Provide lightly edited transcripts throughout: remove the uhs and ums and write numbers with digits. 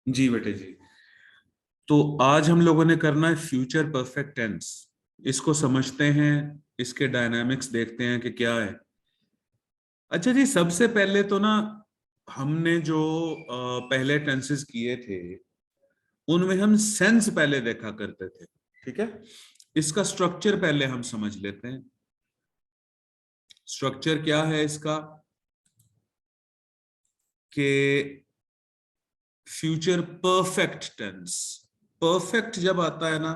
जी बेटे जी। तो आज हम लोगों ने करना है फ्यूचर परफेक्ट टेंस। इसको समझते हैं, इसके डायनामिक्स देखते हैं कि क्या है। अच्छा जी, सबसे पहले तो ना हमने जो पहले टेंसेस किए थे उनमें हम सेंस पहले देखा करते थे। ठीक है, इसका स्ट्रक्चर पहले हम समझ लेते हैं। स्ट्रक्चर क्या है इसका कि फ्यूचर परफेक्ट टेंस, परफेक्ट जब आता है ना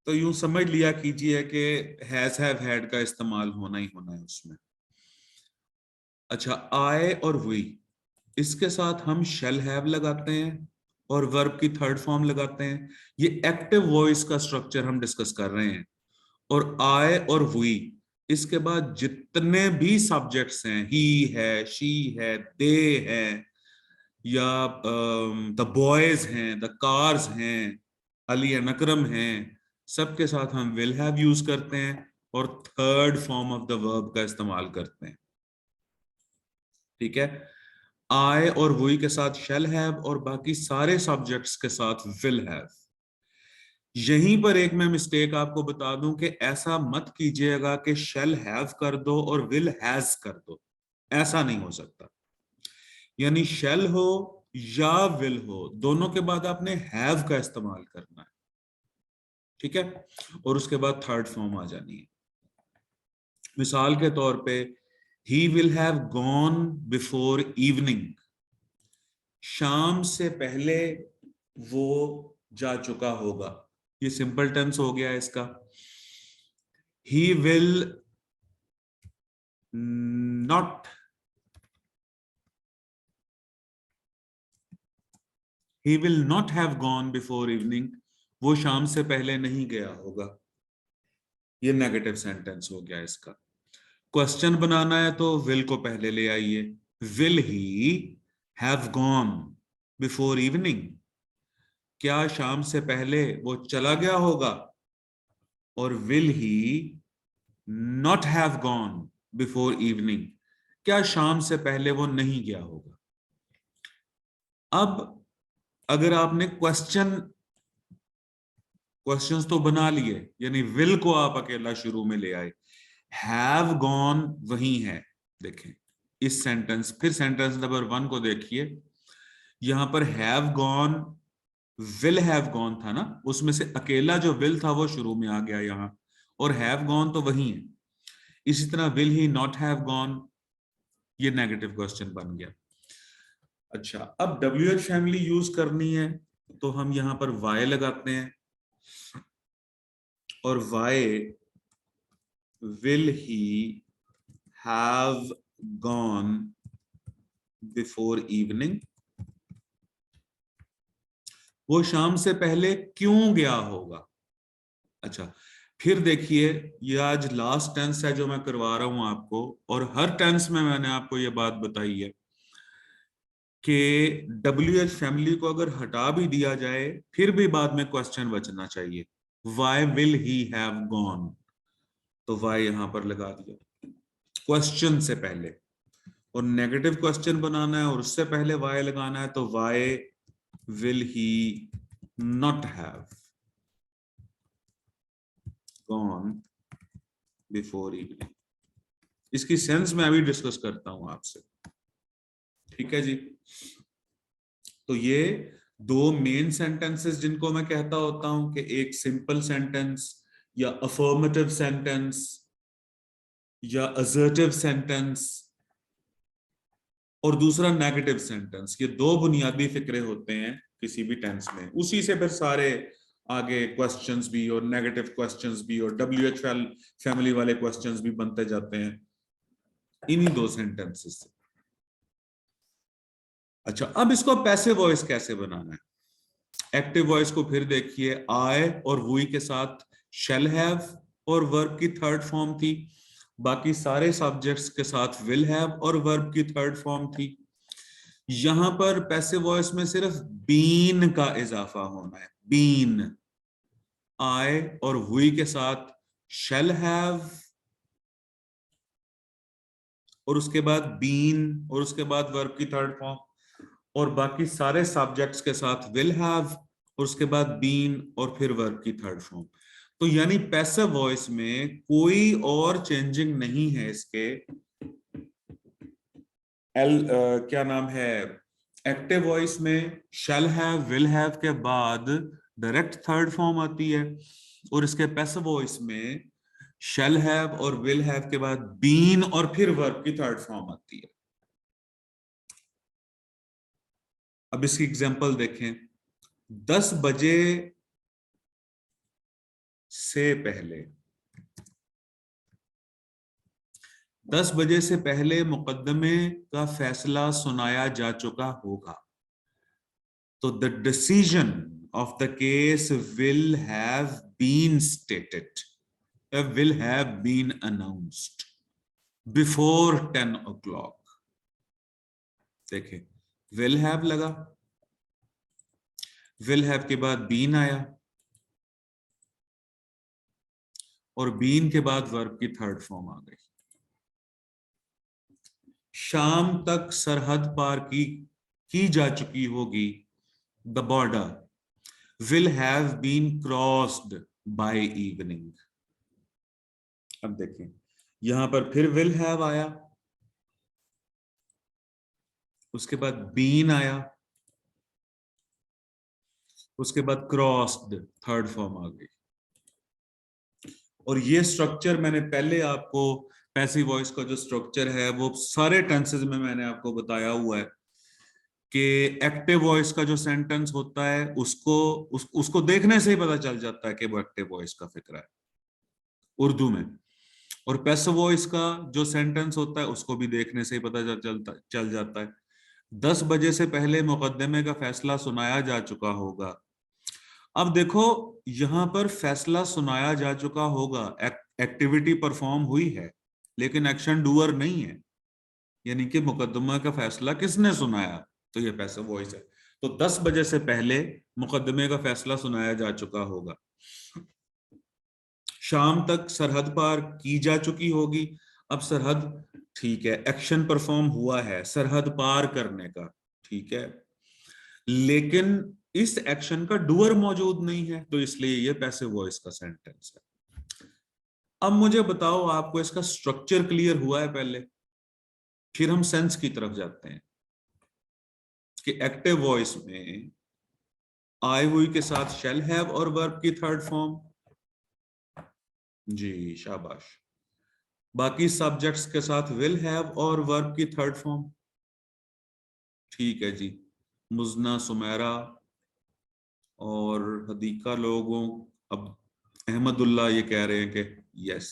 तो यूं समझ लिया कीजिए कि हैज हैव हैड का इस्तेमाल होना ही होना है उसमें। अच्छा, आए और हुई, इसके साथ हम शेल हैव लगाते हैं और वर्ब की थर्ड फॉर्म लगाते हैं। ये एक्टिव वॉइस का स्ट्रक्चर हम डिस्कस कर रहे हैं। और आए और हुई, इसके बाद जितने भी सब्जेक्ट्स हैं, ही है, शी है, दे है, या द बॉयज हैं, द कार्स हैं, अली एंड अकरम हैं, सबके साथ हम विल हैव यूज करते हैं और third form of the verb का इस्तेमाल करते हैं। ठीक है, आए और वही के साथ शेल हैव और बाकी सारे सब्जेक्ट्स के साथ विल हैव। यहीं पर एक मैं मिस्टेक आपको बता दूं कि ऐसा मत कीजिएगा कि शेल हैव कर दो और विल हैज कर दो। ऐसा नहीं हो सकता। यानी शेल हो या विल हो, दोनों के बाद आपने हैव का इस्तेमाल करना है। ठीक है, और उसके बाद थर्ड फॉर्म आ जानी है। मिसाल के तौर पे, he will have gone before evening, शाम से पहले वो जा चुका होगा। ये सिंपल टेंस हो गया इसका। He will not, he will not have gone before evening, वो शाम से पहले नहीं गया होगा। ये नेगेटिव सेंटेंस हो गया इसका। क्वेश्चन बनाना है तो विल को पहले ले आइए। Will he have gone before evening, क्या शाम से पहले वो चला गया होगा। और will he not have gone before evening, क्या शाम से पहले वो नहीं गया होगा। अब अगर आपने क्वेश्चंस तो बना लिए, यानी विल को आप अकेला शुरू में ले आए, हैव गॉन वही है। देखें इस सेंटेंस, फिर सेंटेंस नंबर 1 को देखिए। यहां पर have gone, will have gone था ना, उसमें से अकेला जो विल था वो शुरू में आ गया यहां, और हैव गॉन तो वही है। इसी तरह will he not have gone, ये नेगेटिव क्वेश्चन बन गया। अच्छा, अब WH फैमिली यूज करनी है तो हम यहां पर वाई लगाते हैं। और Y, will he have gone before evening, वो शाम से पहले क्यों गया होगा। अच्छा, फिर देखिए, ये आज लास्ट टेंस है जो मैं करवा रहा हूं आपको, और हर टेंस में मैंने आपको ये बात बताई है कि WH फैमिली को अगर हटा भी दिया जाए फिर भी बाद में क्वेश्चन बचना चाहिए। Y will he have gone, तो वाई यहां पर लगा दिया क्वेश्चन से पहले। और नेगेटिव क्वेश्चन बनाना है और उससे पहले वाई लगाना है, तो why will he not have gone before evening. इसकी सेंस मैं अभी डिस्कस करता हूं आपसे। ठीक है जी, तो ये दो मेन सेंटेंसेस जिनको मैं कहता होता हूं कि एक सिंपल सेंटेंस या अफर्मेटिव सेंटेंस या असर्टिव सेंटेंस, और दूसरा नेगेटिव सेंटेंस। ये दो बुनियादी फिक्रे होते हैं किसी भी टेंस में, उसी से फिर सारे आगे क्वेश्चंस भी और नेगेटिव क्वेश्चंस भी और WH फैमिली वाले क्वेश्चंस भी बनते जाते हैं इन्हीं दो सेंटेंसेस से। अच्छा, अब इसको पैसिव वॉइस कैसे बनाना है। एक्टिव वॉइस को फिर देखिए, आए और हुई के साथ शेल हैव और वर्ब की थर्ड फॉर्म थी, बाकी सारे सब्जेक्ट्स के साथ विल हैव और वर्ब की थर्ड फॉर्म थी। यहां पर पैसिव वॉइस में सिर्फ बीन का इजाफा होना है। बीन, आए और हुई के साथ शेल हैव और उसके बाद बीन और उसके बाद वर्ब की थर्ड फॉर्म, और बाकी सारे सब्जेक्ट्स के साथ विल हैव, और उसके बाद बीन, और फिर वर्ब की थर्ड फॉर्म। तो यानी पैसिव वॉइस में कोई और चेंजिंग नहीं है इसके क्या नाम है, एक्टिव वॉइस में शैल हैव विल हैव के बाद डायरेक्ट थर्ड फॉर्म आती है, और इसके पैसिव वॉइस में शैल हैव और विल हैव के बाद बीन और फिर वर्ब की थर्ड फॉर्म आती है। अब इसकी एग्जांपल देखें। 10 बजे से पहले, 10 बजे से पहले मुकदमे का फैसला सुनाया जा चुका होगा। तो the decision of the case will have been stated, will have been announced before 10 o'clock। देखें, विल हैव लगा, विल हैव के बाद बीन आया, और बीन के बाद वर्ब की थर्ड फॉर्म आ गई। शाम तक सरहद पार की जा चुकी होगी, the border will have been crossed by evening. अब देखें, यहां पर फिर विल हैव आया, उसके बाद बीन आया, उसके बाद क्रॉस्ड थर्ड फॉर्म आ गई। और ये स्ट्रक्चर मैंने पहले आपको, पैसिव वॉइस का जो स्ट्रक्चर है वो सारे टेंसेस में मैंने आपको बताया हुआ है कि एक्टिव वॉइस का जो सेंटेंस होता है उसको देखने से ही पता चल जाता है कि वो एक्टिव वॉइस का फिक्र है उर्दू में, और पैसिव वॉइस का जो सेंटेंस होता है उसको भी देखने से ही पता चल जाता है। 10 बजे से पहले मुकदमे का फैसला सुनाया जा चुका होगा। अब देखो, यहां पर फैसला सुनाया जा चुका होगा, एक्टिविटी परफॉर्म हुई है लेकिन एक्शन डूअर नहीं है, यानी कि मुकदमा का फैसला किसने सुनाया, तो ये पैसिव वॉइस है। तो 10 बजे से पहले मुकदमे का फैसला सुनाया जा चुका होगा। शाम तक सरहद पार की जा चुकी होगी। अब सरहद, ठीक है, एक्शन परफॉर्म हुआ है सरहद पार करने का, ठीक है, लेकिन इस एक्शन का डूअर मौजूद नहीं है, तो इसलिए ये पैसिव वॉइस का सेंटेंस है। अब मुझे बताओ, आपको इसका स्ट्रक्चर क्लियर हुआ है पहले? फिर हम सेंस की तरफ जाते हैं कि एक्टिव वॉइस में आई हुई के साथ शैल हैव और वर्ब की थर्ड फॉर्म, जी शाबाश। बाकी सब्जेक्ट्स के साथ विल हैव और वर्ब की थर्ड फॉर्म, ठीक है जी। मुजना, सुमेरा और हदीका लोगों, अब अहमदुल्लाह ये कह रहे हैं कि यस।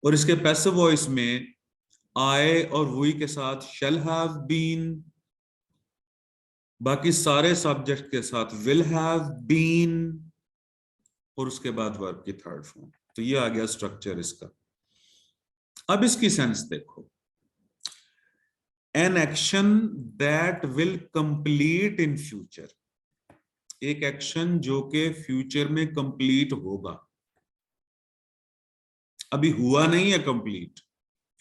और इसके पैसिव वॉइस में आए और हुई के साथ शैल हैव बीन, बाकी सारे सब्जेक्ट के साथ विल हैव बीन, और उसके बाद वर्ब की थर्ड फॉर्म। तो ये आ गया स्ट्रक्चर इसका। अब इसकी सेंस देखो, an action that will complete in future, एक एक्शन जो कि फ्यूचर में कंप्लीट होगा, अभी हुआ नहीं है कंप्लीट,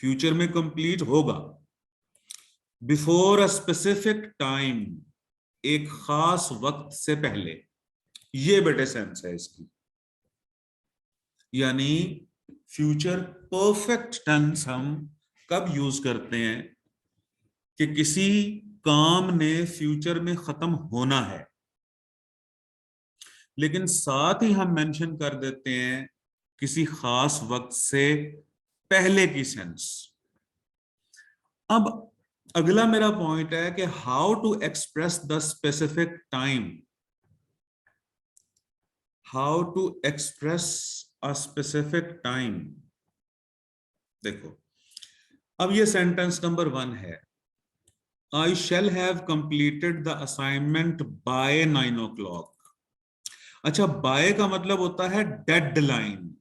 फ्यूचर में कंप्लीट होगा। बिफोर अ स्पेसिफिक टाइम, एक खास वक्त से पहले, ये बेटे सेंस है इसकी। यानी फ्यूचर परफेक्ट टेंस हम कब यूज करते हैं कि किसी काम ने फ्यूचर में खत्म होना है, लेकिन साथ ही हम मेंशन कर देते हैं किसी खास वक्त से पहले की सेंस। अब अगला मेरा पॉइंट है कि how to express the specific time, how to express a specific time. देखो, अब ये सेंटेंस नंबर 1 है, I shall have completed the assignment by 9 o'clock। अच्छा, बाय का मतलब होता है डेडलाइन,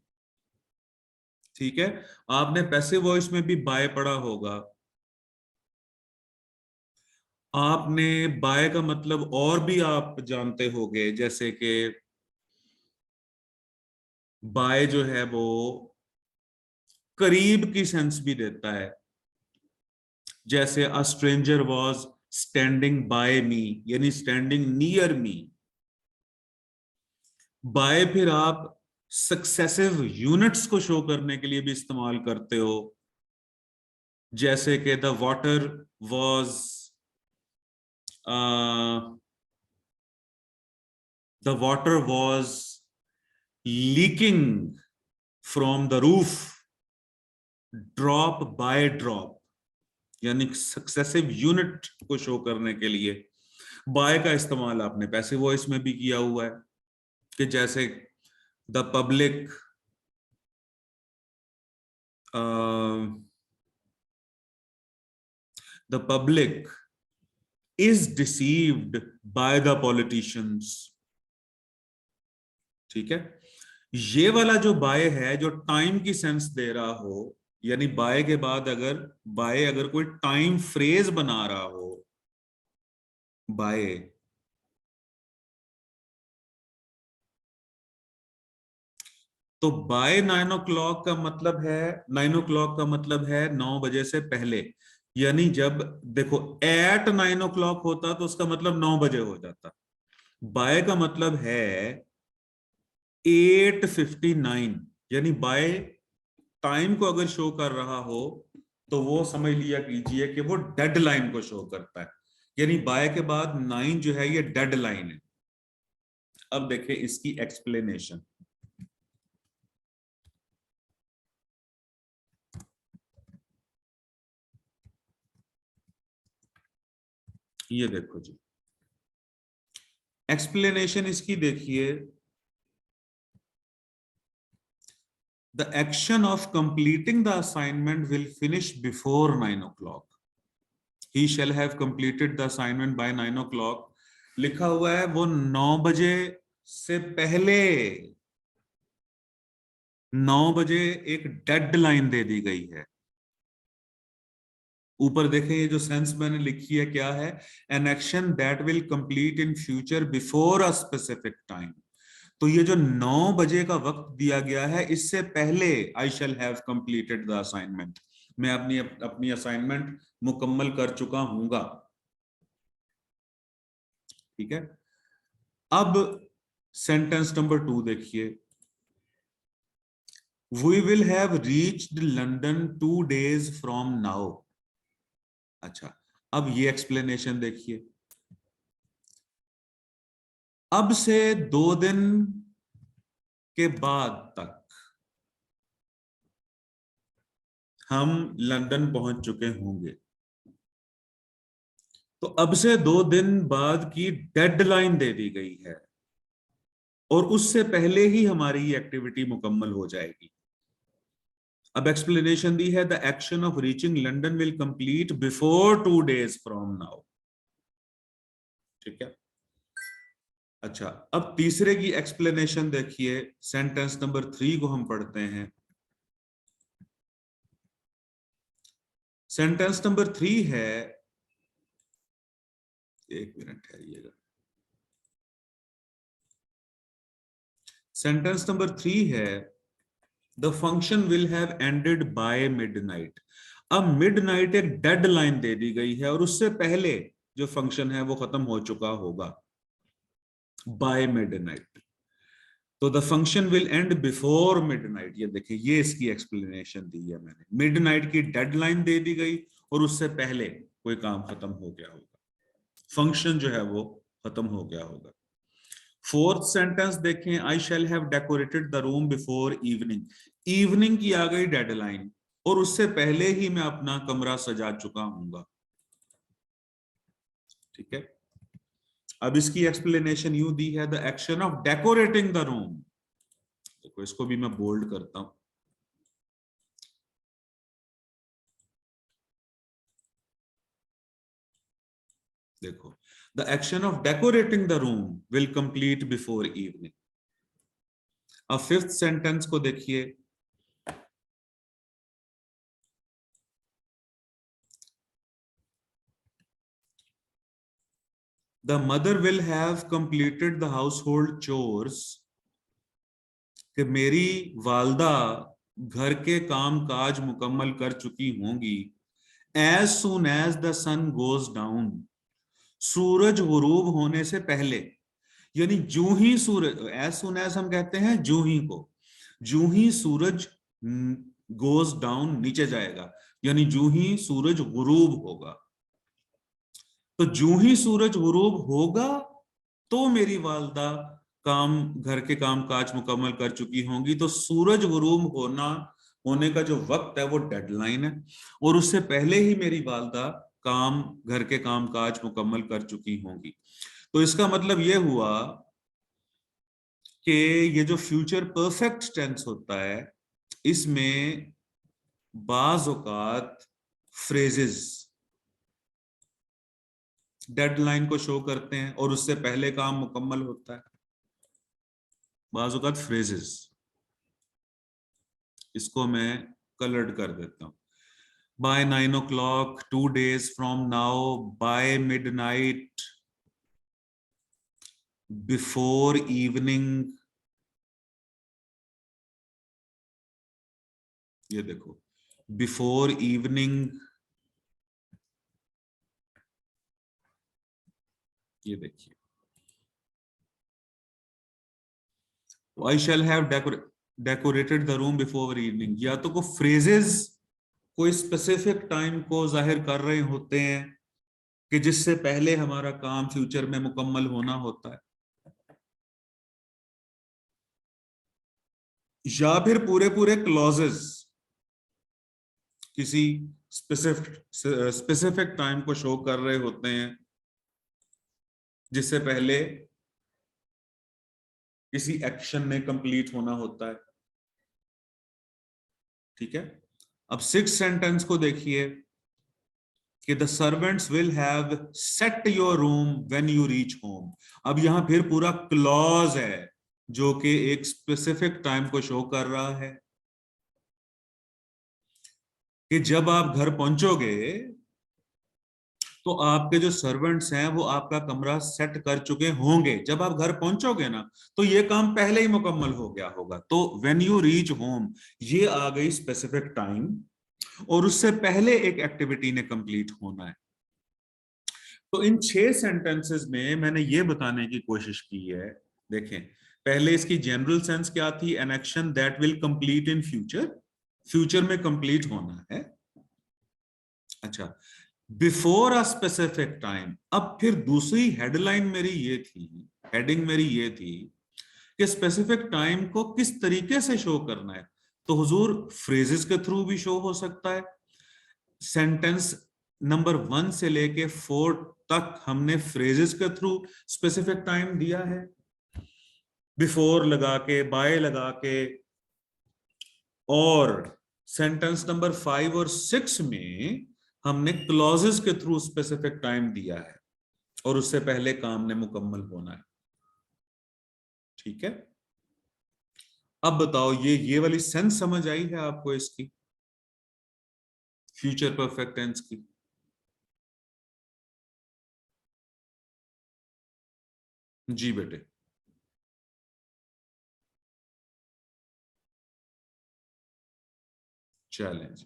ठीक है। आपने पैसिव वॉइस में भी बाय पढ़ा होगा। आपने बाय का मतलब और भी आप जानते होंगे, जैसे कि बाय जो है वो करीब की सेंस भी देता है, जैसे a stranger was standing by me यानी स्टैंडिंग नियर मी। बाय फिर आप सक्सेसिव यूनिट्स को शो करने के लिए भी इस्तेमाल करते हो, जैसे कि the water was the water was leaking from the roof drop by drop, यानी सक्सेसिव यूनिट को शो करने के लिए बाय का इस्तेमाल आपने पैसिव वॉइस में भी किया हुआ है, कि जैसे the public the public is deceived by the politicians। ठीक है, ये वाला जो बाय है जो टाइम की सेंस दे रहा हो, यानी बाय के बाद अगर कोई टाइम फ्रेज बना रहा हो बाय, तो बाय 9 o'clock का मतलब है 9 o'clock का मतलब है 9 बजे से पहले, यानी जब देखो एट 9 o'clock होता तो उसका मतलब 9 बजे हो जाता। बाय का मतलब है 8:59, यानी बाय टाइम को अगर शो कर रहा हो तो वो समझ लिया कीजिए कि वो डेडलाइन को शो करता है, यानी बाय के बाद 9 जो है ये डेडलाइन है। अब देखिए इसकी एक्सप्लेनेशन, ये देखो जी एक्सप्लेनेशन इसकी देखिए, the action of completing the assignment will finish before 9 o'clock। He shell have completed the assignment by 9 o'clock, लिखा हुआ है वो 9 बजे से पहले, 9 बजे एक डेडलाइन दे दी गई है। ऊपर देखें ये जो सेंस मैंने लिखी है क्या है, an action that will complete in future before a specific time. तो ये जो 9 बजे का वक्त दिया गया है इससे पहले I shall have completed the assignment, मैं अपनी असाइनमेंट मुकम्मल कर चुका हूंगा। ठीक है, अब सेंटेंस नंबर 2 देखिए, we will have reached London 2 days from now. अच्छा, अब ये एक्सप्लेनेशन देखिए, अब से 2 दिन के बाद तक हम लंदन पहुंच चुके होंगे। तो अब से 2 दिन बाद की डेडलाइन दे दी गई है और उससे पहले ही हमारी एक्टिविटी मुकम्मल हो जाएगी। अब एक्सप्लेनेशन दी है, the action of reaching London will complete before 2 days from now. ठीक है, अच्छा अब तीसरे की एक्सप्लेनेशन देखिए, सेंटेंस नंबर 3 को हम पढ़ते हैं। सेंटेंस नंबर 3 है, एक मिनट ठहरिएगा, सेंटेंस नंबर 3 है, the function will have ended by midnight. अब मिडनाइट एक डेडलाइन दे दी गई है और उससे पहले जो फंक्शन है वो खत्म हो चुका होगा बाय मिडनाइट। तो the function will and before midnight, ये देखिए ये इसकी एक्सप्लेनेशन दी है मैंने, मिडनाइट की डेडलाइन दे दी गई और उससे पहले कोई काम खत्म हो गया होगा, फंक्शन जो है वो खत्म हो गया होगा। फोर्थ सेंटेंस देखें, I shall have decorated the room before evening. Evening की आ गई डेडलाइन और उससे पहले ही मैं अपना कमरा सजा चुका हूंगा। ठीक है, अब इसकी एक्सप्लेनेशन यूं दी है, the action of decorating the room, देखो इसको भी मैं बोल्ड करता हूं, देखो the action of decorating the room will complete before evening. अब फिफ्थ सेंटेंस को देखिए, the mother will have completed the house hold chores, कि मेरी वालदा घर के काम काज मुकम्मल कर चुकी होंगी, as soon as the sun goes down, सूरज गुरूब होने से पहले, यानी जूं ही सूरज, एज सुन एज हम कहते हैं जूं ही को, जूं ही सूरज गोज डाउन, नीचे जाएगा, यानी जूं ही सूरज गुरूब होगा। तो जूं ही सूरज गुरूब होगा तो मेरी वालदा काम, घर के काम काज मुकम्मल कर चुकी होंगी। तो सूरज गुरूब होने का जो वक्त है वो डेडलाइन है, और उससे पहले ही मेरी वालदा काम, घर के काम काज मुकम्मल कर चुकी होंगी। तो इसका मतलब ये हुआ कि ये जो फ्यूचर परफेक्ट टेंस होता है, इसमें बाज औकात फ्रेजेस डेडलाइन को शो करते हैं और उससे पहले काम मुकम्मल होता है। बाज औकात फ्रेजेस, इसको मैं कलर्ड कर देता हूं। By 9 o'clock, 2 days from now, by midnight, before evening. ये देखो, बिफोर इवनिंग, ये देखिए, I shall have decorated the room before evening. या तो को फ्रेजेस कोई स्पेसिफिक टाइम को जाहिर कर रहे होते हैं कि जिससे पहले हमारा काम फ्यूचर में मुकम्मल होना होता है, या फिर पूरे पूरे क्लॉजेस किसी स्पेसिफिक टाइम को शो कर रहे होते हैं जिससे पहले किसी एक्शन ने कंप्लीट होना होता है। ठीक है, अब सिक्स सेंटेंस को देखिए कि the servants will have set your room when you reach home. अब यहां फिर पूरा क्लॉज है जो कि एक स्पेसिफिक टाइम को शो कर रहा है कि जब आप घर पहुंचोगे तो आपके जो सर्वेंट्स हैं वो आपका कमरा सेट कर चुके होंगे। जब आप घर पहुंचोगे ना तो ये काम पहले ही मुकम्मल हो गया होगा। तो व्हेन यू रीच होम, ये आ गई स्पेसिफिक टाइम, और उससे पहले एक एक्टिविटी ने कंप्लीट होना है। तो इन 6 सेंटेंसेस में मैंने ये बताने की कोशिश की है, देखें, पहले इसकी जनरल सेंस क्या थी, an action that will complete in future, future में कंप्लीट होना है। अच्छा, बिफोर अ स्पेसिफिक टाइम। अब फिर दूसरी हेडलाइन मेरी ये थी, हेडिंग मेरी ये थी कि स्पेसिफिक टाइम को किस तरीके से शो करना है। तो हुजूर फ्रेजेस के थ्रू भी शो हो सकता है। सेंटेंस नंबर 1 से लेके 4 तक हमने फ्रेजेस के थ्रू स्पेसिफिक टाइम दिया है, बिफोर लगा के, बाय लगा के, और सेंटेंस नंबर 5 और 6 में हमने क्लॉजेस के थ्रू स्पेसिफिक टाइम दिया है और उससे पहले काम ने मुकम्मल होना है। ठीक है, अब बताओ ये वाली सेंस समझ आई है आपको इसकी, फ्यूचर परफेक्ट टेंस की? जी बेटे, चैलेंज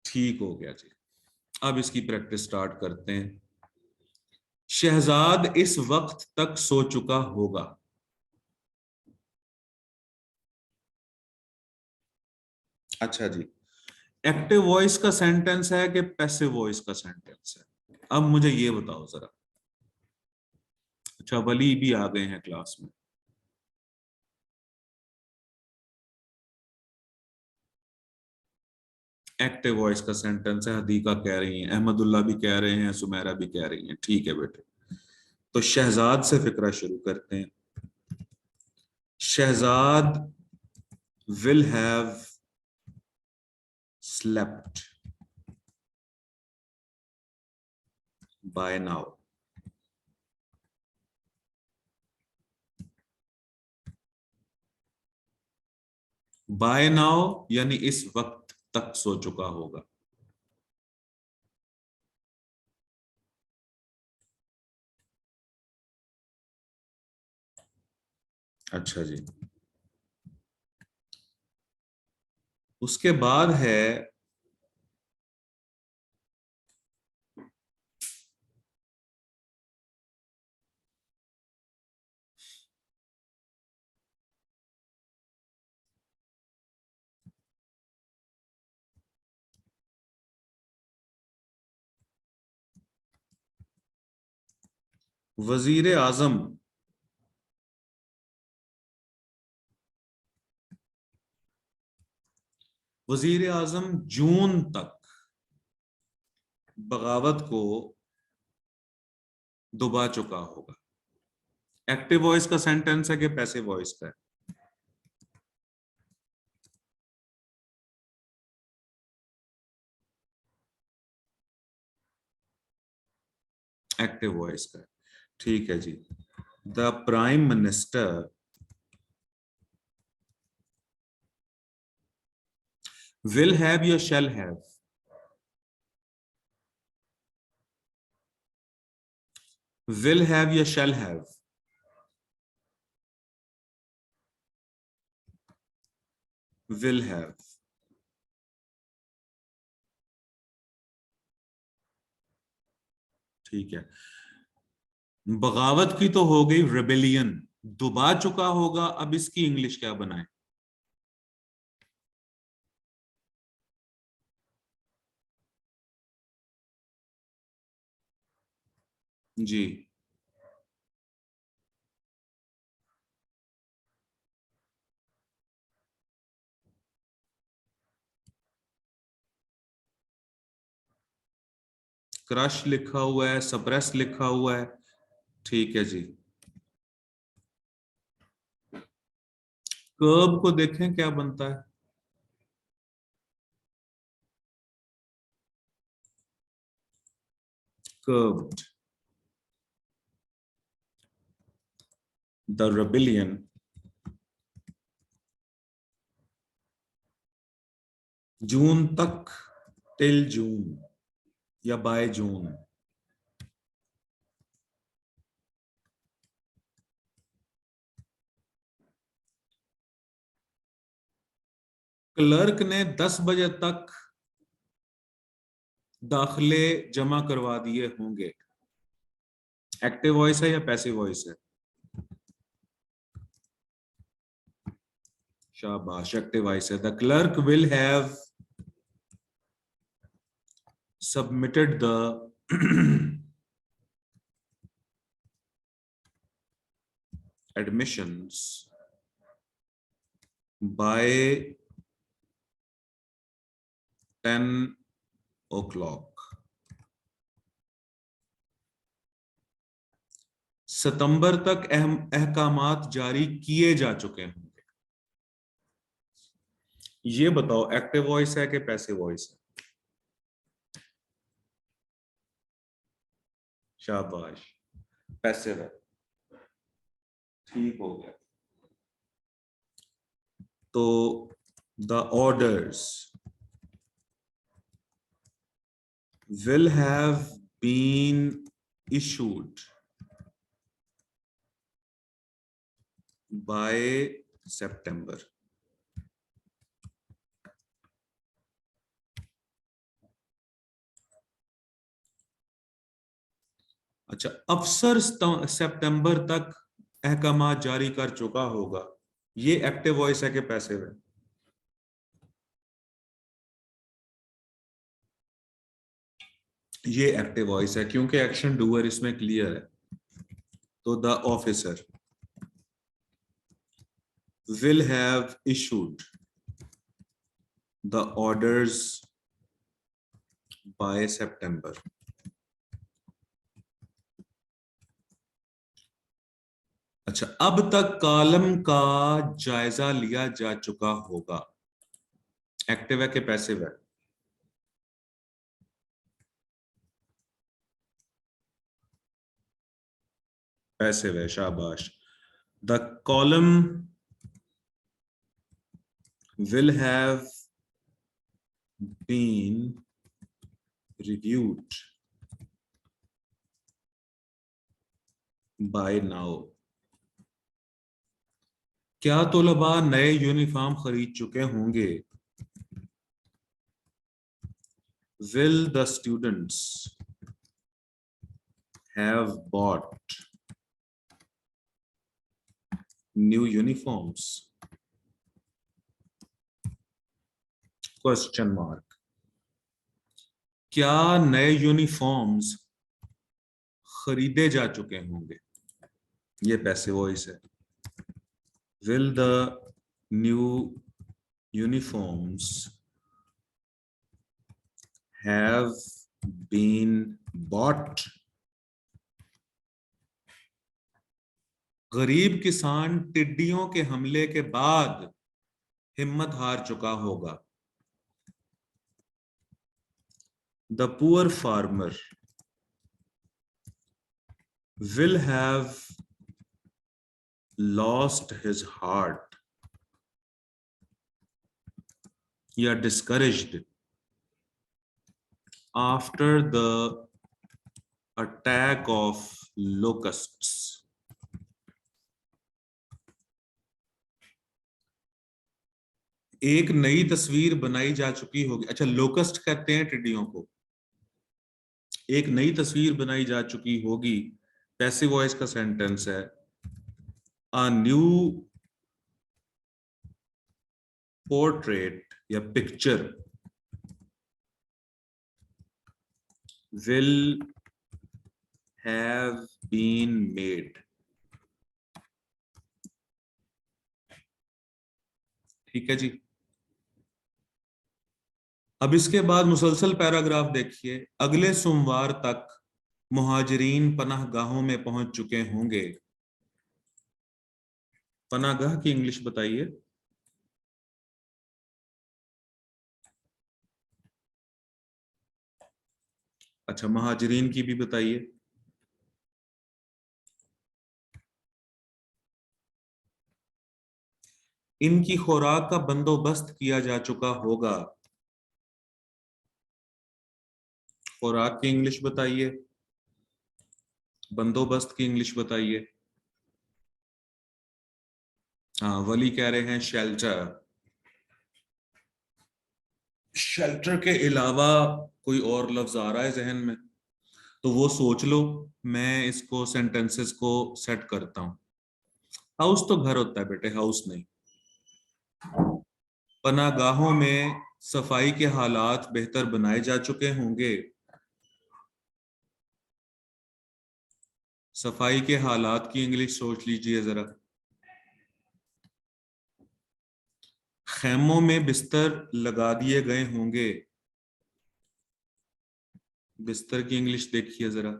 ठीक हो गया जी। अब इसकी प्रैक्टिस स्टार्ट करते हैं। शहजाद इस वक्त तक सो चुका होगा। अच्छा जी, एक्टिव वॉइस का सेंटेंस है कि पैसिव वॉइस का सेंटेंस है? अब मुझे ये बताओ जरा। अच्छा, वली भी आ गए हैं क्लास में। एक्टिव वॉइस का सेंटेंस है, हदीका कह रही हैं, अहमदुल्ला भी कह रहे हैं, सुमेरा भी कह रही हैं। ठीक है बेटे, तो शहजाद से फिक्रा शुरू करते हैं। Shahzad will have slept by now. By now यानी इस वक्त तक सो चुका होगा। अच्छा जी, उसके बाद है वजीर आजम वजीर आजम जून तक बगावत को दुबा चुका होगा। एक्टिव वॉइस का सेंटेंस है कि पैसिव वॉइस का है? एक्टिव वॉइस का है। ठीक है जी। The prime minister will have या शैल हैव? विल हैव या शैल हैव? Will have. ठीक है। बगावत की तो हो गई रेबेलियन, दुबा चुका होगा, अब इसकी इंग्लिश क्या बनाए? जी। क्रश लिखा हुआ है, सप्रेस लिखा हुआ है। ठीक है जी। कर्ब को देखें क्या बनता है। कर्ब्ड। द रेबेलियन जून तक, टिल जून या बाय जून। क्लर्क ने 10 बजे तक दाखिले जमा करवा दिए होंगे। एक्टिव वॉइस है या पैसिव वॉइस है? शाबाश, एक्टिव वॉइस है। The clerk will have submitted the admissions by 10 o'clock। सितंबर तक अहकामात जारी किए जा चुके होंगे। ये बताओ एक्टिव वॉइस है कि पैसिव वॉइस है? शाबाश, पैसिव है। ठीक हो गया। तो the orders will have been issued by September। अच्छा, अफसर सितंबर तक अहकामात जारी कर चुका होगा, ये एक्टिव वॉइस है कि पैसिव है? ये एक्टिव वॉइस है क्योंकि एक्शन डूअर इसमें क्लियर है। तो the officer will have issued the orders by September। अच्छा, अब तक कॉलम का जायजा लिया जा चुका होगा, एक्टिव है कि पैसिव है? पैसिव है, शाबाश। The column will have been reviewed by now। क्या तलबा नए यूनिफॉर्म खरीद चुके होंगे? Will the students have bought new uniforms? Question mark. क्या नए यूनिफॉर्म्स खरीदे जा चुके होंगे, ये पैसिव वॉइस है। Will the new uniforms have been bought. गरीब किसान टिड्डियों के हमले के बाद हिम्मत हार चुका होगा। The poor farmer will have lost his heart या discouraged after the attack of locusts। एक नई तस्वीर बनाई जा चुकी होगी। अच्छा, लोकस्ट कहते हैं टिड्डियों को। एक नई तस्वीर बनाई जा चुकी होगी, पैसिव वॉइस का सेंटेंस है। अ न्यू पोर्ट्रेट या picture will have been made. ठीक है जी। अब इसके बाद मुसलसल पैराग्राफ देखिए। अगले सोमवार तक मुहाजिरीन पनाहगाहों में पहुंच चुके होंगे। पनाहगाह की इंग्लिश बताइए। अच्छा, मुहाजिरीन की भी बताइए। इनकी खुराक का बंदोबस्त किया जा चुका होगा। खुराक की इंग्लिश बताइए, बंदोबस्त की इंग्लिश बताइए। हाँ, वली कह रहे हैं शेल्टर। शेल्टर के अलावा कोई और लफ्ज आ रहा है जहन में तो वो सोच लो, मैं इसको सेंटेंसेस को सेट करता हूं। हाउस तो घर होता है बेटे, हाउस नहीं। पनाहगाहों में सफाई के हालात बेहतर बनाए जा चुके होंगे। सफाई के हालात की इंग्लिश सोच लीजिए जरा। खैमों में बिस्तर लगा दिए गए होंगे। बिस्तर की इंग्लिश देखिए जरा,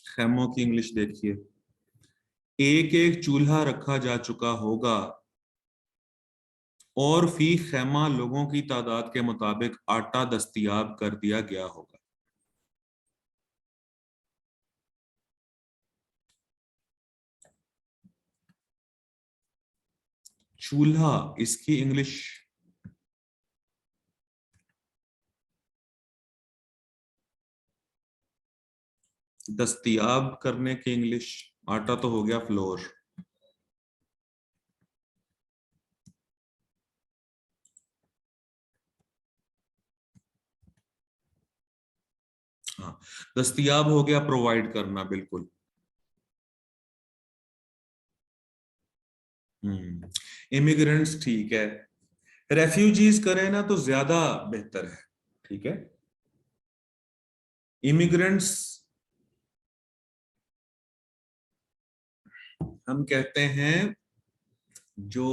खैमों की इंग्लिश देखिए। एक एक चूल्हा रखा जा चुका होगा और फी खैमा लोगों की तादाद के मुताबिक आटा दस्तयाब कर दिया गया होगा। चूल्हा, इसकी इंग्लिश दस्तयाब करने की इंग्लिश, आटा तो हो गया फ्लोर। हाँ, दस्तयाब हो गया प्रोवाइड करना, बिल्कुल। इमिग्रेंट्स ठीक है, रेफ्यूजीज करें ना तो ज्यादा बेहतर है। ठीक है, इमिग्रेंट्स हम कहते हैं जो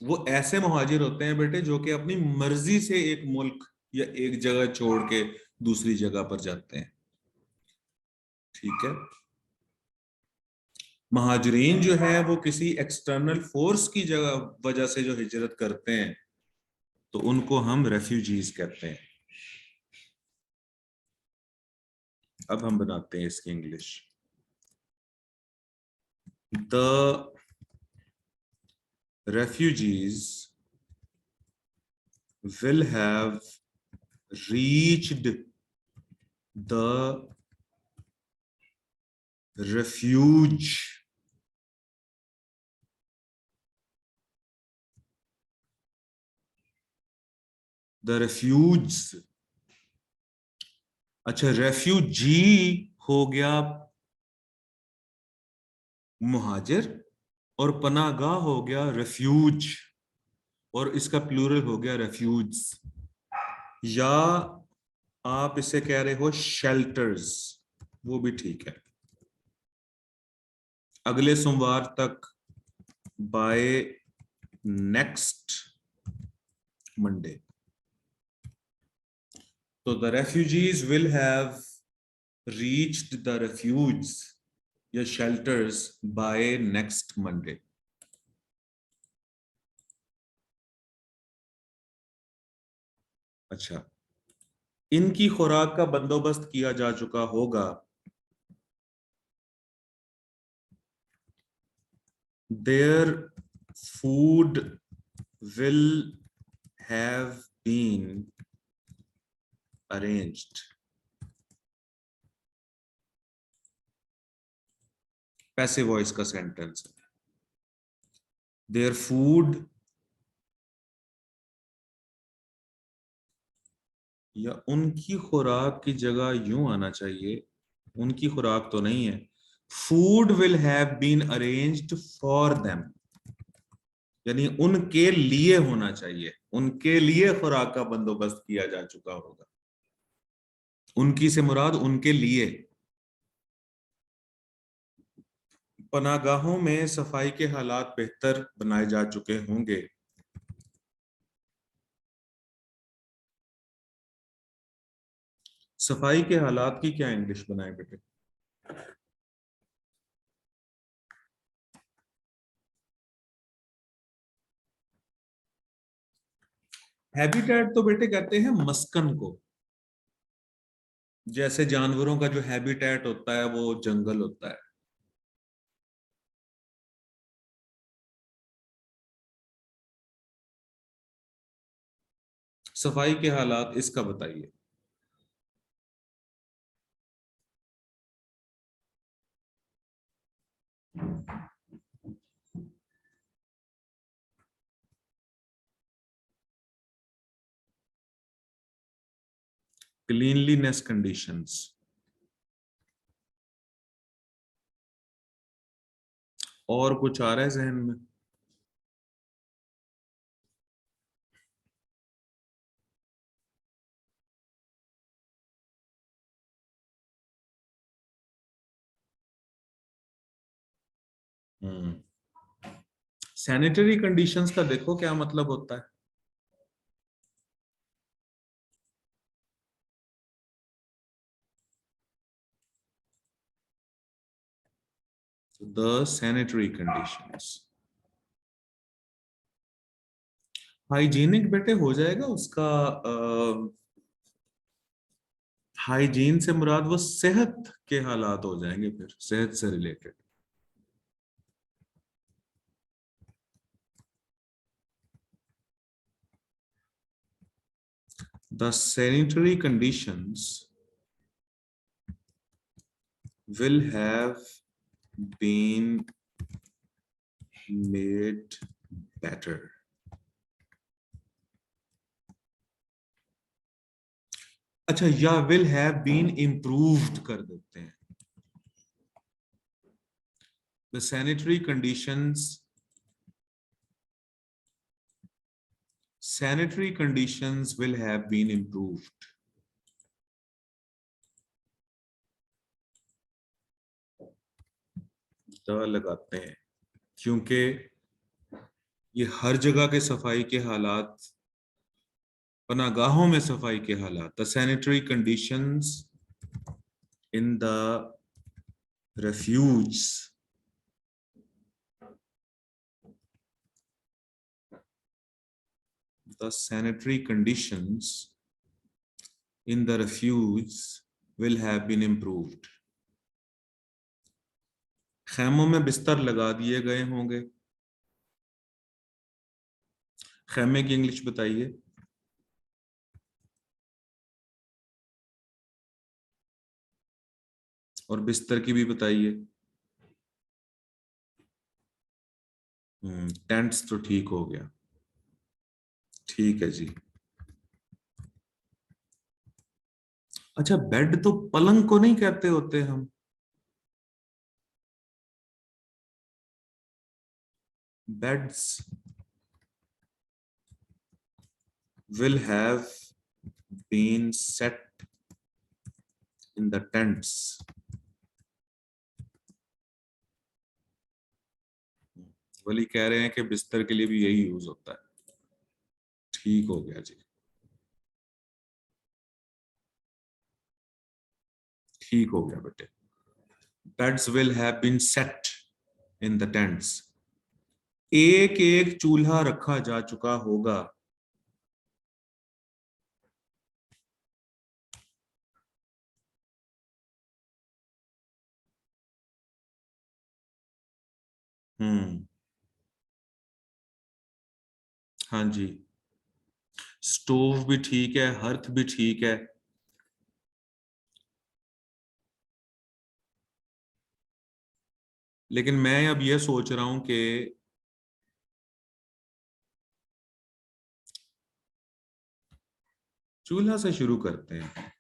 वो ऐसे मुहाजिर होते हैं बेटे जो कि अपनी मर्जी से एक मुल्क या एक जगह छोड़ के दूसरी जगह पर जाते हैं। ठीक है, महाजरीन जो है वो किसी एक्सटर्नल फोर्स की जगह वजह से जो हिजरत करते हैं तो उनको हम रेफ्यूजीज कहते हैं। अब हम बनाते हैं इसकी English. The refugees will have reached the refuge the refuges। अच्छा, रेफ्यूजी हो गया मुहाजिर और पनाहगाह हो गया रेफ्यूज और इसका प्लूरल हो गया रेफ्यूज। या आप इसे कह रहे हो शेल्टर्स, वो भी ठीक है। अगले सोमवार तक, बाय नेक्स्ट मंडे, तो the refugees will have reached the refuge या शेल्टर्स बाय नेक्स्ट मंडे। अच्छा, इनकी खुराक का बंदोबस्त किया जा चुका होगा। Their food will have been arranged. Passive voice का सेंटेंस है। देयर फूड, या उनकी खुराक की जगह यूं आना चाहिए, उनकी खुराक तो नहीं है। Food will have been arranged for them, यानी उनके लिए होना चाहिए, उनके लिए खुराक का बंदोबस्त किया जा चुका होगा। उनकी से मुराद उनके लिए। पनागाहों में सफाई के हालात बेहतर बनाए जा चुके होंगे। सफाई के हालात की क्या इंग्लिश बनाए बेटे? हैबिटेट तो बेटे कहते हैं मस्कन को। जैसे जानवरों का जो हैबिटेट होता है वो जंगल होता है। सफाई के हालात इसका बताइए। Cleanliness conditions. और कुछ आ रहा है जहन में? सैनिटरी कंडीशंस का देखो क्या मतलब होता है। The sanitary conditions. हाइजीनिक बेटे हो जाएगा उसका। हाइजीन से मुराद वो सेहत के हालात हो जाएंगे, फिर सेहत से related. The sanitary conditions will have been made better। अच्छा, या will have been improved कर देते हैं। The sanitary conditions will have been improved। दवा लगाते हैं क्योंकि ये हर जगह के सफाई के हालात, पनागाहों में सफाई के हालात, the sanitary conditions in the refuge the sanitary conditions in the refuge will have been improved। खैमों में बिस्तर लगा दिए गए होंगे। खैमे की इंग्लिश बताइए। और बिस्तर की भी बताइए। टेंट्स तो ठीक हो गया। ठीक है जी। अच्छा, बेड तो पलंग को नहीं कहते होते हम। Beds will have been set in the tents. वली कह रहे हैं कि बिस्तर के लिए भी यही यूज होता है। ठीक हो गया जी, ठीक हो गया बेटे। Beds will have been set in the tents. एक एक चूल्हा रखा जा चुका होगा। हाँ जी, स्टोव भी ठीक है, हर्थ भी ठीक है। लेकिन मैं अब ये सोच रहा हूं कि चूल्हा से शुरू करते हैं।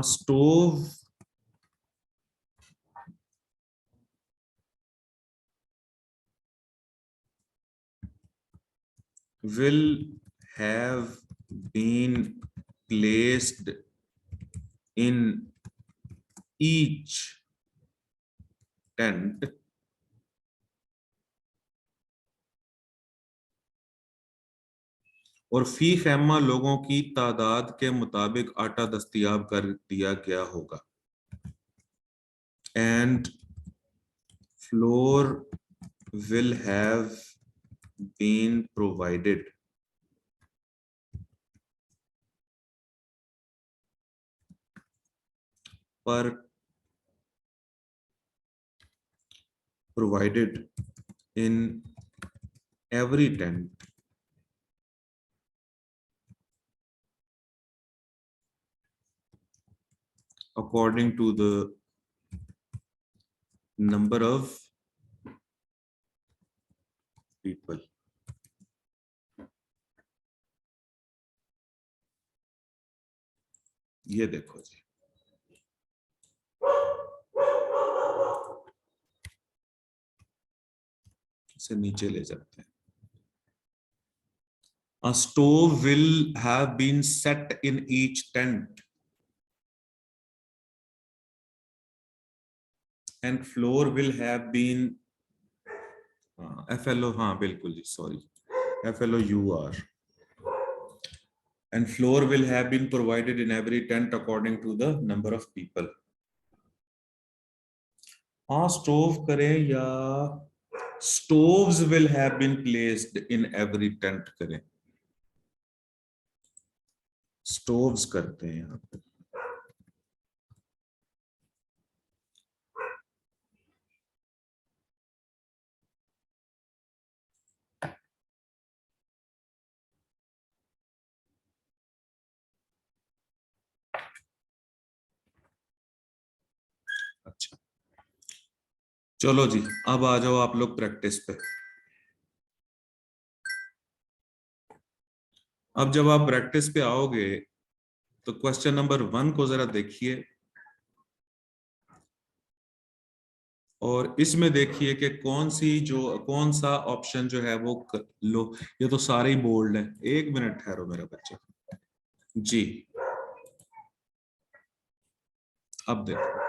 Stove will have been placed in each tent और फी खैमा लोगों की तादाद के मुताबिक आटा दस्तयाब कर दिया गया होगा। And floor will have been provided in every tent according to the number of people. ये देखो जी, इसे नीचे ले जाते हैं। A stove will have been set in each tent and floor will have been FLO, हाँ बिल्कुल जी, sorry, FLOUR, and floor will have been provided in every tent according to the number of people. हाँ stove करें या stoves will have been placed in every tent करें? stoves करते हैं यहाँ पे। अच्छा चलो जी, अब आ जाओ आप लोग प्रैक्टिस पे। अब जब आप प्रैक्टिस पे आओगे तो क्वेश्चन नंबर 1 को जरा देखिए और इसमें देखिए कि कौन सा ऑप्शन जो है वो लो। ये तो सारे ही बोल्ड है। एक मिनट ठहरो मेरा बच्चा जी। अब देखो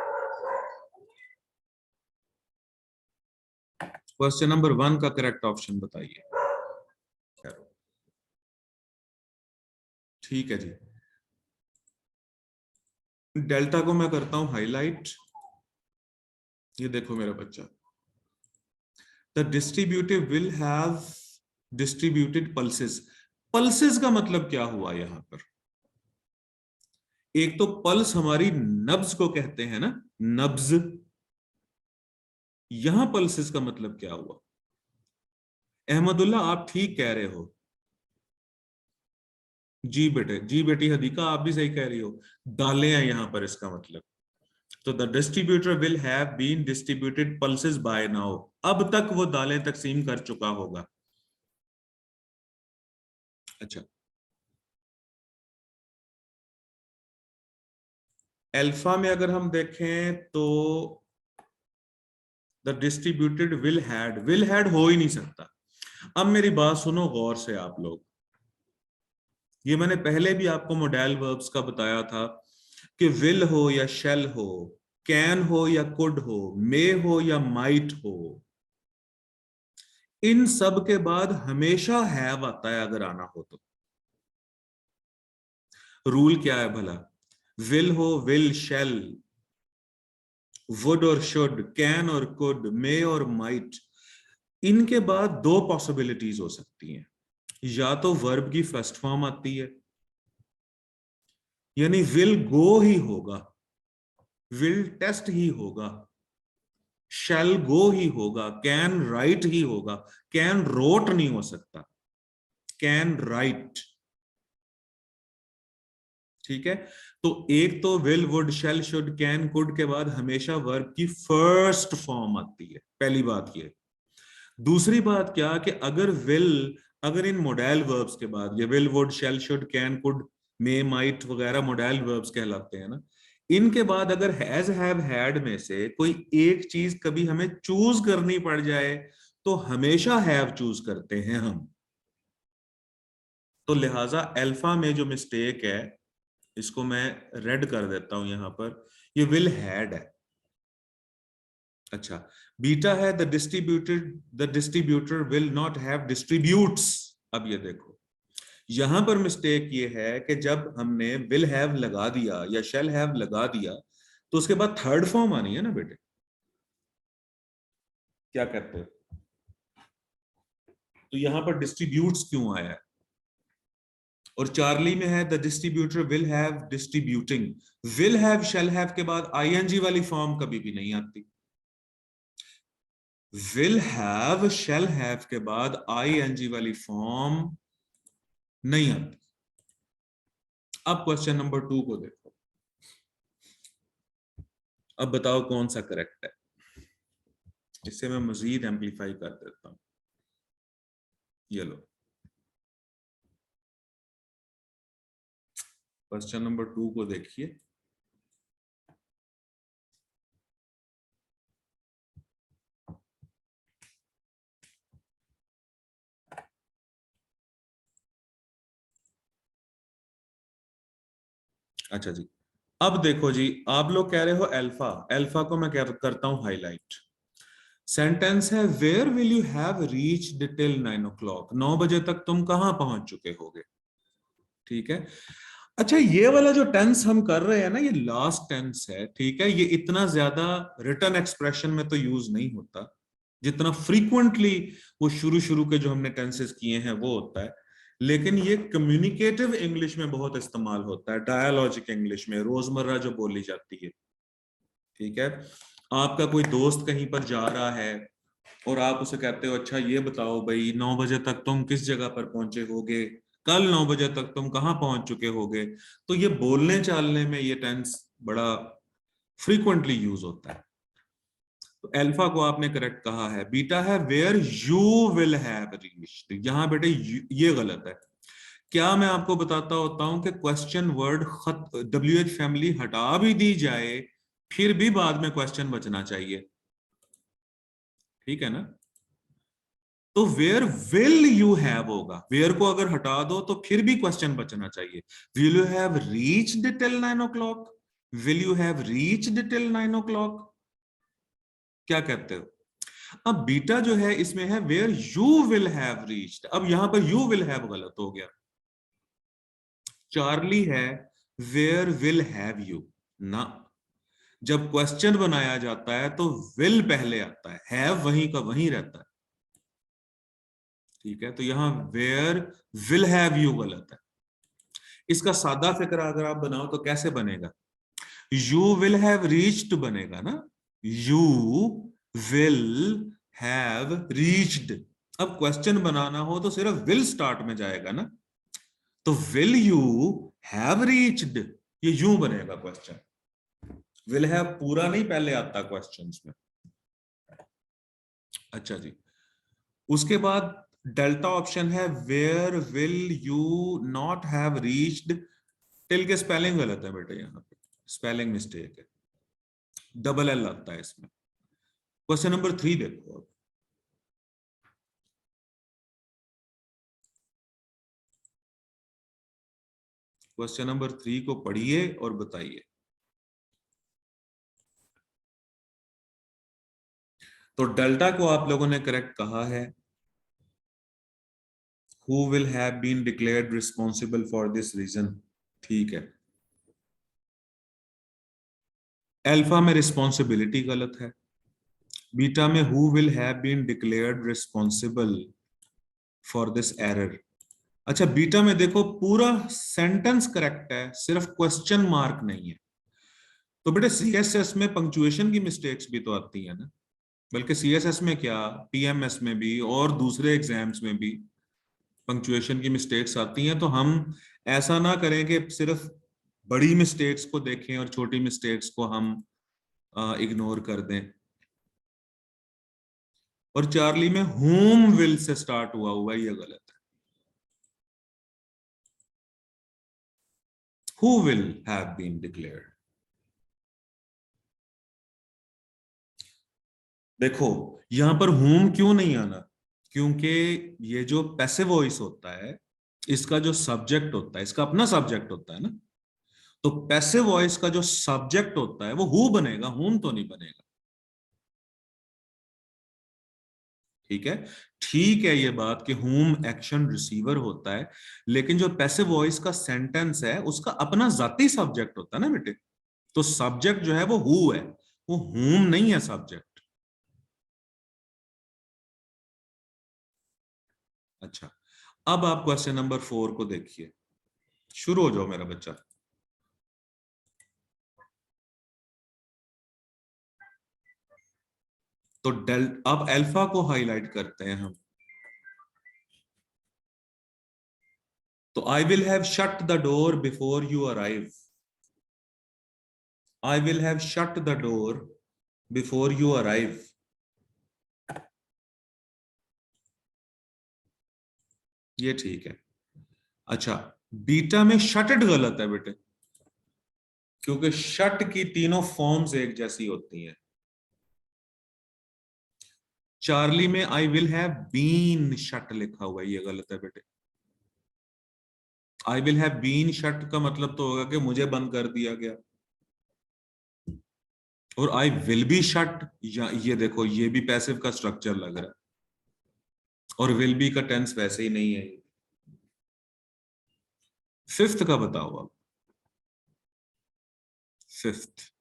क्वेश्चन नंबर 1 का करेक्ट ऑप्शन बताइए। ठीक है जी, डेल्टा को मैं करता हूं हाईलाइट। ये देखो मेरा बच्चा, the distributive will have distributed pulses. Pulses का मतलब क्या हुआ यहां पर? एक तो पल्स हमारी नब्ज को कहते हैं ना, नब्ज। यहां पल्सेस का मतलब क्या हुआ? अहमदुल्ला आप ठीक कह रहे हो। जी बेटे, जी बेटी हदीका आप भी सही कह रही हो, दालें हैं यहां पर इसका मतलब। तो the distributor will have been distributed pulses by now. अब तक वो दालें तकसीम कर चुका होगा। अच्छा, अल्फा में अगर हम देखें तो द डिस्ट्रीब्यूटेड विल हैड हो ही नहीं सकता। अब मेरी बात सुनो गौर से आप लोग, ये मैंने पहले भी आपको मॉडेल वर्ब्स का बताया था कि विल हो या शेल हो, कैन हो या कुड हो, मे हो या माइट हो, इन सब के बाद हमेशा हैव आता है अगर आना हो तो। रूल क्या है भला? विल हो, विल, शेल, वुड और शुड, कैन और कुड, मे और माइट, इनके बाद दो पॉसिबिलिटीज हो सकती हैं। या तो वर्ब की फर्स्ट फॉर्म आती है, यानी विल गो ही होगा, विल टेस्ट ही होगा, शैल गो ही होगा, कैन राइट ही होगा, कैन रोट नहीं हो सकता, कैन राइट। ठीक है, तो एक तो will, would, shall, should, can, could के बाद हमेशा वर्ब की फर्स्ट फॉर्म आती है, पहली बात ये। दूसरी बात क्या कि अगर विल, अगर इन मोडेल वर्ब्स के बाद ये will, would, shall, should, can, could, may, might वगैरह मोडेल वर्ब्स कहलाते हैं ना, इनके बाद अगर हैज, हैव, हैड में से कोई एक चीज कभी हमें चूज करनी पड़ जाए तो हमेशा हैव चूज करते हैं हम। तो लिहाजा अल्फा में जो मिस्टेक है, इसको मैं रेड कर देता हूं यहां पर, ये विल हैड है। अच्छा, बीटा है the distributor will not have distributes. अब ये देखो, यहां पर मिस्टेक ये है कि जब हमने विल हैव लगा दिया या शैल हैव लगा दिया तो उसके बाद थर्ड फॉर्म आनी है ना बेटे, क्या कहते हो? तो यहां पर डिस्ट्रीब्यूट्स क्यों आया है? और चार्ली में है the distributor will have distributing. Will have shall have के बाद आईएनजी वाली फॉर्म कभी भी नहीं आती। विल हैव शैल हैव के बाद आईएनजी वाली फॉर्म नहीं आती। अब क्वेश्चन नंबर 2 को देखो, अब बताओ कौन सा करेक्ट है। इससे मैं मजीद एम्पलीफाई कर देता हूं, ये लो क्वेश्चन नंबर 2 को देखिए। अच्छा जी, अब देखो जी, आप लोग कह रहे हो अल्फा, अल्फा को मैं करता हूं हाईलाइट। सेंटेंस है where will you have reached till 9 o'clock, 9 बजे तक तुम कहां पहुंच चुके होगे। ठीक है, अच्छा ये वाला जो टेंस हम कर रहे हैं ना, ये लास्ट टेंस है। ठीक है, ये इतना ज्यादा रिटर्न एक्सप्रेशन में तो यूज नहीं होता जितना फ्रीक्वेंटली वो शुरू शुरू के जो हमने टेंसेस किए हैं वो होता है, लेकिन ये कम्युनिकेटिव इंग्लिश में बहुत इस्तेमाल होता है, डायलॉजिक इंग्लिश में, रोजमर्रा जो बोली जाती है। ठीक है, आपका कोई दोस्त कहीं पर जा रहा है और आप उसे कहते हो अच्छा ये बताओ भाई 9 बजे तक तुम किस जगह पर पहुंचे होगे, कल 9 बजे तक तुम कहां पहुंच चुके होगे। तो ये बोलने चालने में ये टेंस बड़ा फ्रीक्वेंटली यूज होता है। तो अल्फा को आपने करेक्ट कहा है, बीटा है where you will have reached. यहां बेटे ये गलत है। क्या मैं आपको बताता होता हूं कि क्वेश्चन वर्ड WH फैमिली हटा भी दी जाए फिर भी बाद में क्वेश्चन बचना चाहिए। ठीक है ना, तो वेयर विल यू हैव होगा, वेयर को अगर हटा दो तो फिर भी क्वेश्चन बचना चाहिए। Will you have reached till 9 o'clock, will you have reached till 9 o'clock, क्या कहते हो? अब बीटा जो है इसमें है where you will have reached, अब यहां पर यू विल हैव गलत हो गया। चार्ली है वेयर विल हैव यू ना, जब क्वेश्चन बनाया जाता है तो विल पहले आता है, हैव वहीं का वहीं रहता है। ठीक है, तो यहां वेयर विल हैव यू गलत है। इसका सादा फिक्रा अगर आप बनाओ तो कैसे बनेगा? यू विल हैव रीच्ड बनेगा ना, यू विल हैव रीच्ड। अब क्वेश्चन बनाना हो तो सिर्फ विल स्टार्ट में जाएगा ना, तो विल यू हैव रीच्ड, ये यूं बनेगा क्वेश्चन। विल हैव पूरा नहीं पहले आता क्वेश्चंस में। अच्छा जी, उसके बाद डेल्टा ऑप्शन है where will you not have reached. Till के स्पेलिंग गलत है बेटे, यहाँ पे स्पेलिंग मिस्टेक है, डबल एल आता है इसमें। क्वेश्चन नंबर 3 देखो अब, क्वेश्चन नंबर 3 को पढ़िए और बताइए। तो डेल्टा को आप लोगों ने करेक्ट कहा है। Who will have been declared responsible for this reason? ठीक है। अल्फा में रिस्पॉन्सिबिलिटी गलत है। बीटा में who will have been declared responsible for this error। अच्छा, बीटा में देखो पूरा सेंटेंस करेक्ट है, सिर्फ क्वेश्चन मार्क नहीं है। तो बेटे सीएसएस में पंक्चुएशन की मिस्टेक्स भी तो आती है ना, बल्कि सीएसएस में क्या, पीएमएस में भी और दूसरे एग्जाम्स में भी पंक्चुएशन की मिस्टेक्स आती हैं। तो हम ऐसा ना करें कि सिर्फ बड़ी मिस्टेक्स को देखें और छोटी मिस्टेक्स को हम इग्नोर कर दें। और चार्ली में whom will से स्टार्ट हुआ ये गलत है। Who will have been declared। देखो यहां पर whom क्यों नहीं आना, क्योंकि ये जो पैसिव वॉइस होता है इसका जो सब्जेक्ट होता है, इसका अपना सब्जेक्ट होता है ना। तो पैसिव वॉइस का जो सब्जेक्ट होता है वो हु बनेगा, whom तो नहीं बनेगा। ठीक है, ठीक है ये बात कि whom एक्शन रिसीवर होता है, लेकिन जो पैसिव वॉइस का सेंटेंस है उसका अपना जाती सब्जेक्ट होता है ना बेटे। तो सब्जेक्ट जो है वो हु है, वो whom नहीं है सब्जेक्ट। अच्छा, अब आप क्वेश्चन नंबर 4 को देखिए, शुरू हो जाओ मेरा बच्चा। तो डेल अब अल्फा को हाईलाइट करते हैं हम। तो आई will have shut the door before you arrive. I will have shut the door before you arrive. ये ठीक है। अच्छा, बीटा में शटड गलत है बेटे, क्योंकि शट की तीनों फॉर्म्स एक जैसी होती हैं। चार्ली में I will have been shut लिखा हुआ है, ये गलत है बेटे। I will have been shut का मतलब तो होगा कि मुझे बंद कर दिया गया। और आई विल बी शट, या ये देखो ये भी पैसिव का स्ट्रक्चर लग रहा है, और विल बी का टेंस वैसे ही नहीं है। फिफ्थ का बताओ आप। फिफ्थ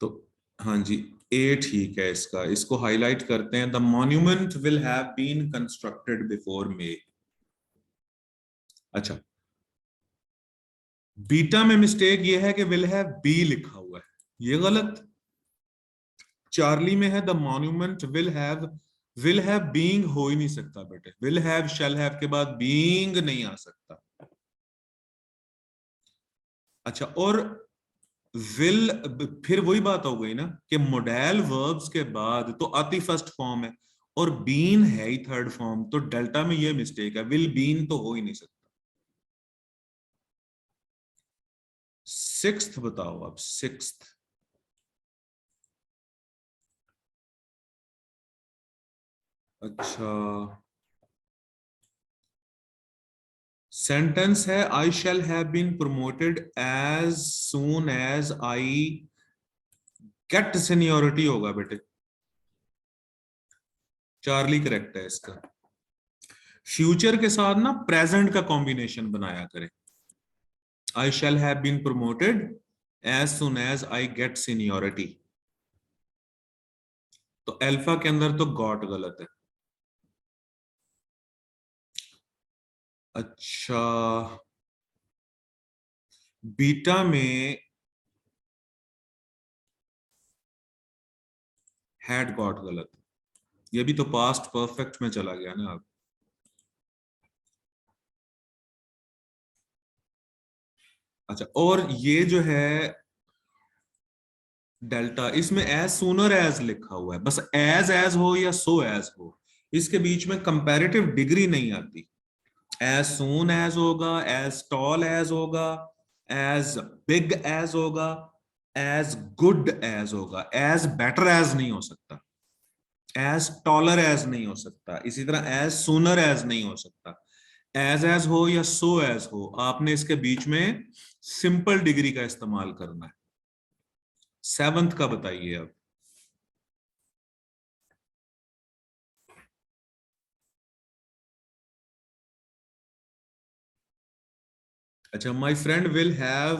तो हाँ जी, ए ठीक है इसका, इसको हाईलाइट करते हैं। The monument will have been constructed before May. अच्छा, बीटा में मिस्टेक ये है कि विल हैव बी लिखा हुआ है, ये गलत। चार्ली में है the monument will have being हो ही नहीं सकता बेटे, विल हैव शैल हैव के बाद बीइंग नहीं आ सकता। अच्छा, और विल, फिर वही बात हो गई ना कि मोडेल वर्ब्स के बाद तो आती फर्स्ट फॉर्म है और बीन है ही थर्ड फॉर्म, तो डेल्टा में ये मिस्टेक है, विल बीन तो हो ही नहीं सकता। सिक्स्थ बताओ आप, सिक्स्थ। अच्छा, सेंटेंस है I shall have been promoted as soon as I get seniority होगा बेटे। चार्ली करेक्ट है इसका। फ्यूचर के साथ ना प्रेजेंट का कॉम्बिनेशन बनाया करें। I shall have been promoted as soon as I get seniority. तो अल्फा के अंदर तो गॉट गलत है। अच्छा, बीटा में हैड गॉट गलत है, ये भी तो पास्ट परफेक्ट में चला गया ना अब। अच्छा, और ये जो है डेल्टा, इसमें एज सूनर एज लिखा हुआ है, बस एज हो या सो एज हो, इसके बीच में कंपैरेटिव डिग्री नहीं आती। एज सून एज होगा, एज टॉल एज होगा, एज बिग एज होगा, एज गुड एज होगा, एज बेटर एज नहीं हो सकता, एज टॉलर एज नहीं हो सकता, इसी तरह एज सूनर एज नहीं हो सकता। एज हो या सो एज हो, आपने इसके बीच में सिंपल डिग्री का इस्तेमाल करना है। सेवंथ का बताइए अब। अच्छा, my friend will have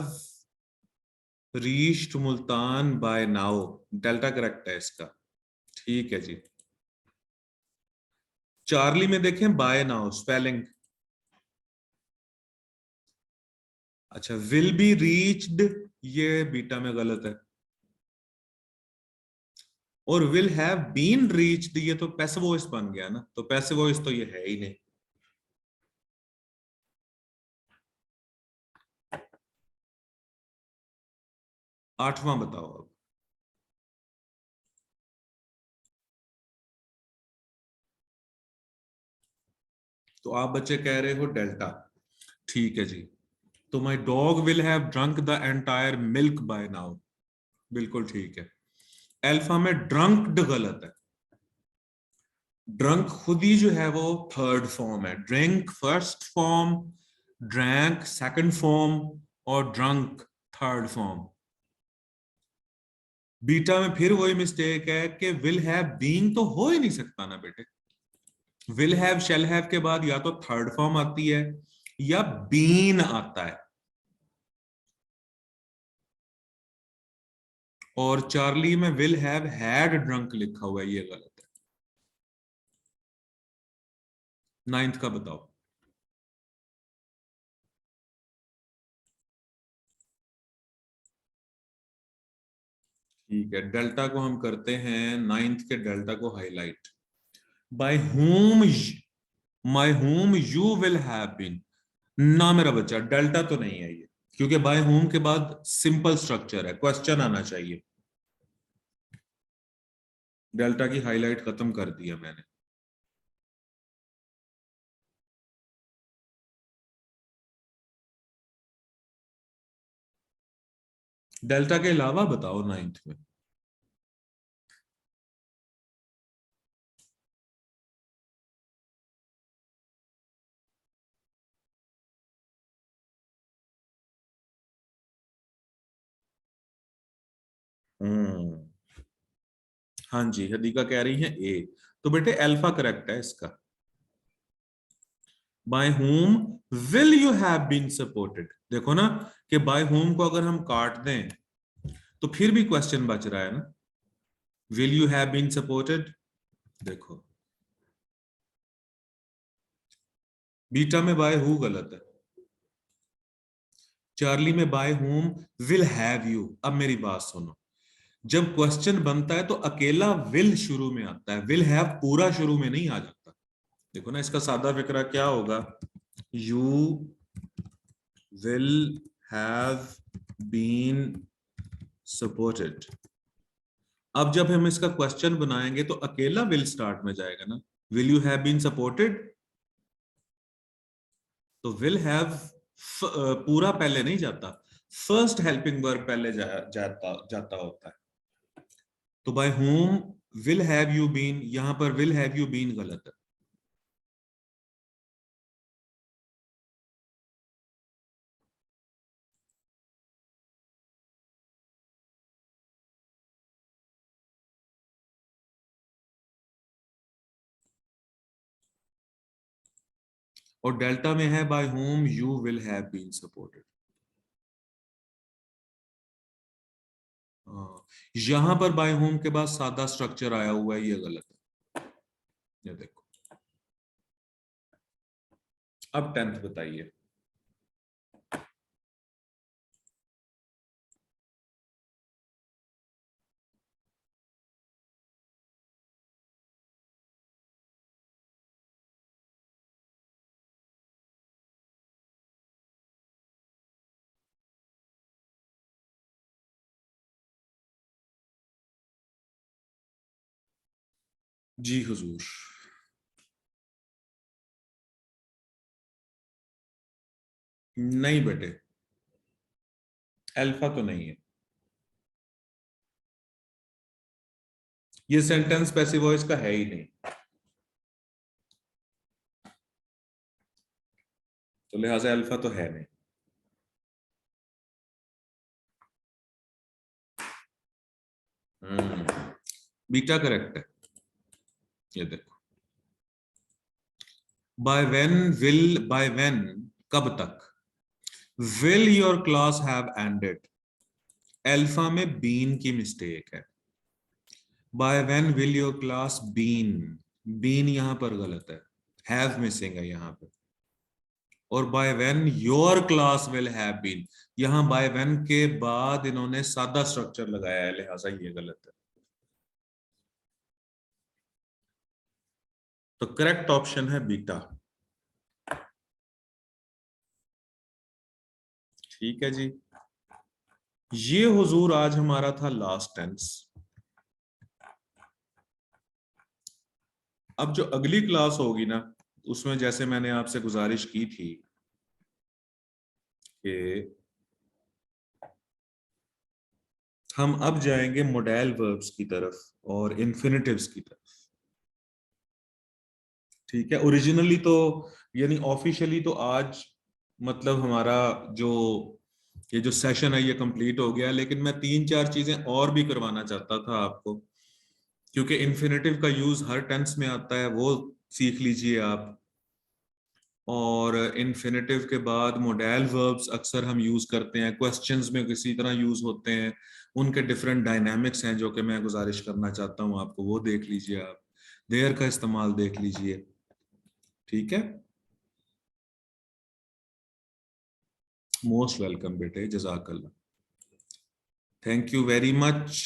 reached Multan by now, delta correct है इसका। ठीक है जी। चार्ली में देखें बाय नाउ स्पेलिंग। अच्छा, विल बी रीच्ड, ये बीटा में गलत है। और विल हैव बीन रीच्ड, ये तो पैसिव वॉइस बन गया ना, तो पैसिव वॉइस तो ये है ही नहीं। आठवां बताओ अब। तो आप बच्चे कह रहे हो डेल्टा। ठीक है जी। तो my dog will have drunk the entire milk bye now, बिल्कुल ठीक है। अल्फा में ड्रंक्ड गलत है। ड्रंक खुद ही जो है वो थर्ड फॉर्म है, drink first form, drank second form, और ड्रंक थर्ड फॉर्म। बीटा में फिर वही मिस्टेक है कि विल हैव बीन तो हो ही नहीं सकता ना बेटे। विल हैव शैल हैव के बाद या तो थर्ड फॉर्म आती है या बीन आता है, और चार्ली में विल हैव हैड ड्रंक लिखा हुआ है, ये गलत है। नाइन्थ का बताओ। ठीक है, डेल्टा को हम करते हैं, नाइन्थ के डेल्टा को highlight. By whom, my whom you will have been, ना मेरा बच्चा डेल्टा तो नहीं है ये, क्योंकि बाय whom के बाद सिंपल स्ट्रक्चर है, क्वेश्चन आना चाहिए। डेल्टा की हाईलाइट खत्म कर दिया मैंने। डेल्टा के अलावा बताओ नाइन्थ में। हम्म, हाँ जी, हदीका कह रही है ए, तो बेटे अल्फा करेक्ट है इसका। By whom will you have been supported, देखो ना कि बाय whom को अगर हम काट दें तो फिर भी क्वेश्चन बच रहा है ना, will you have been supported. देखो, बीटा में बाय हु गलत है, चार्ली में by whom will have you. अब मेरी बात सुनो, जब क्वेश्चन बनता है तो अकेला विल शुरू में आता है, विल हैव पूरा शुरू में नहीं आ जाता। देखो ना, इसका सादा फिक्रा क्या होगा, you will have been supported. अब जब हम इसका क्वेश्चन बनाएंगे तो अकेला विल स्टार्ट में जाएगा ना, will you have been supported, तो विल हैव पूरा पहले नहीं जाता, फर्स्ट हेल्पिंग वर्ब पहले जाता जाता होता है। तो by whom will have you been, यहां पर विल हैव यू बीन गलत है। और डेल्टा में है by whom you will have been supported. यहां पर बाय whom के बाद सादा स्ट्रक्चर आया हुआ है, ये गलत है। ये देखो, अब टेंथ बताइए। जी हुजूर। नहीं बेटे, अल्फा तो नहीं है। ये सेंटेंस पैसिव वॉइस का है ही नहीं, तो लिहाजा अल्फा तो है नहीं। बीटा करेक्ट है। ये देखो, by when, will, by when, कब तक, will your class have ended, alpha में बीन की मिस्टेक है। By when will your class been, been यहां पर गलत है, हैव मिसिंग है यहां पे। और by when your class will have been, यहां बाय व्हेन के बाद इन्होंने सादा स्ट्रक्चर लगाया है, लिहाजा ये गलत है। तो करेक्ट ऑप्शन है बीटा। ठीक है जी, ये हुजूर आज हमारा था लास्ट टेंस। अब जो अगली क्लास होगी ना, उसमें जैसे मैंने आपसे गुजारिश की थी कि हम अब जाएंगे मोडेल वर्ब्स की तरफ और इन्फिनिटिव्स की तरफ। ठीक है, ओरिजिनली तो यानी ऑफिशियली तो आज मतलब हमारा जो ये जो सेशन है ये कंप्लीट हो गया, लेकिन मैं 3-4 चीजें और भी करवाना चाहता था आपको, क्योंकि इन्फिनिटिव का यूज हर टेंस में आता है, वो सीख लीजिए आप। और इन्फिनिटिव के बाद मोडेल वर्ब्स अक्सर हम यूज करते हैं, क्वेश्चंस में किसी तरह यूज होते हैं, उनके डिफरेंट डायनामिक्स हैं जो कि मैं गुजारिश करना चाहता हूं आपको, वो देख लीजिए आप, देयर का इस्तेमाल देख लीजिए। ठीक है, मोस्ट वेलकम बेटे, जजाकल्ला, थैंक यू वेरी मच।